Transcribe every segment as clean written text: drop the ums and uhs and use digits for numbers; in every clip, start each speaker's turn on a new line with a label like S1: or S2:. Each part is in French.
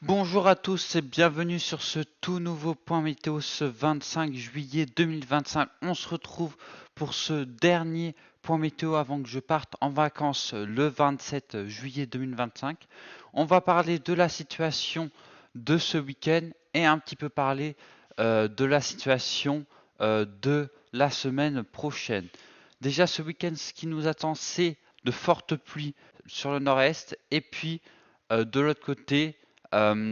S1: Bonjour à tous et bienvenue sur ce tout nouveau point météo ce 25 juillet 2025. On se retrouve pour ce dernier point météo avant que je parte en vacances le 27 juillet 2025. On va parler de la situation de ce week-end et un petit peu parler de la situation de la semaine prochaine. Déjà ce week-end, ce qui nous attend, c'est de fortes pluies sur le nord-est et puis de l'autre côté,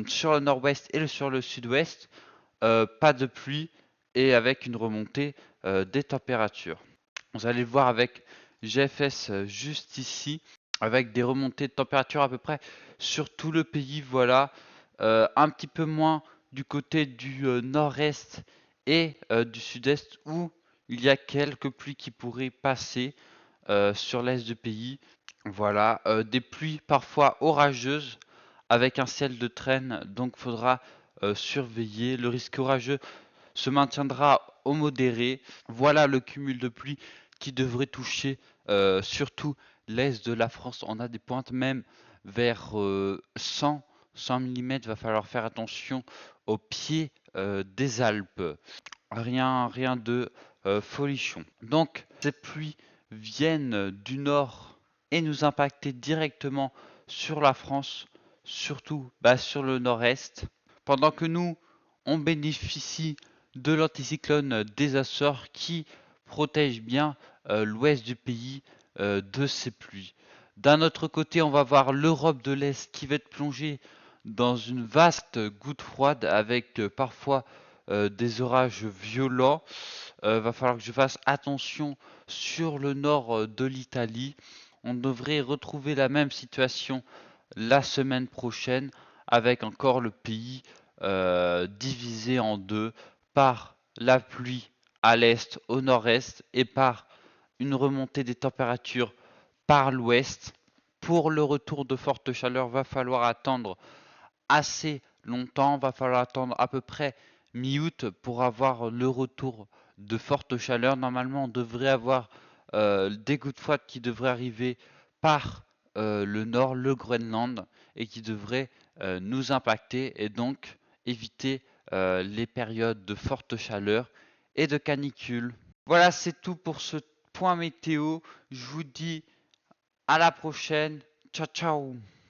S1: sur le nord-ouest et sur le sud-ouest, pas de pluie et avec une remontée des températures. Vous allez le voir avec GFS juste ici, avec des remontées de température à peu près sur tout le pays. Voilà, un petit peu moins du côté du nord-est et du sud-est où il y a quelques pluies qui pourraient passer sur l'est du pays. Voilà, des pluies parfois orageuses avec un ciel de traîne, donc faudra surveiller. Le risque orageux se maintiendra au modéré. Voilà le cumul de pluie qui devrait toucher surtout l'est de la France. On a des pointes même vers 100 mm. Va falloir faire attention au pied des Alpes. Rien de folichon. Donc ces pluies viennent du nord et nous impacter directement sur la France, surtout sur le nord-est, pendant que nous, on bénéficie de l'anticyclone des Açores qui protège bien l'ouest du pays de ces pluies. D'un autre côté, on va voir l'Europe de l'Est qui va être plongée dans une vaste goutte froide avec parfois des orages violents. Va falloir que je fasse attention sur le nord de l'Italie. On devrait retrouver la même situation la semaine prochaine avec encore le pays divisé en deux par la pluie à l'est, au nord-est et par une remontée des températures par l'ouest. Pour le retour de forte chaleur, va falloir attendre assez longtemps, va falloir attendre à peu près mi-août pour avoir le retour de forte chaleur. Normalement, on devrait avoir des gouttes de froid qui devraient arriver par le nord, le Groenland, et qui devraient nous impacter et donc éviter les périodes de forte chaleur et de canicule. Voilà, c'est tout pour ce point météo. Je vous dis à la prochaine. Ciao, ciao.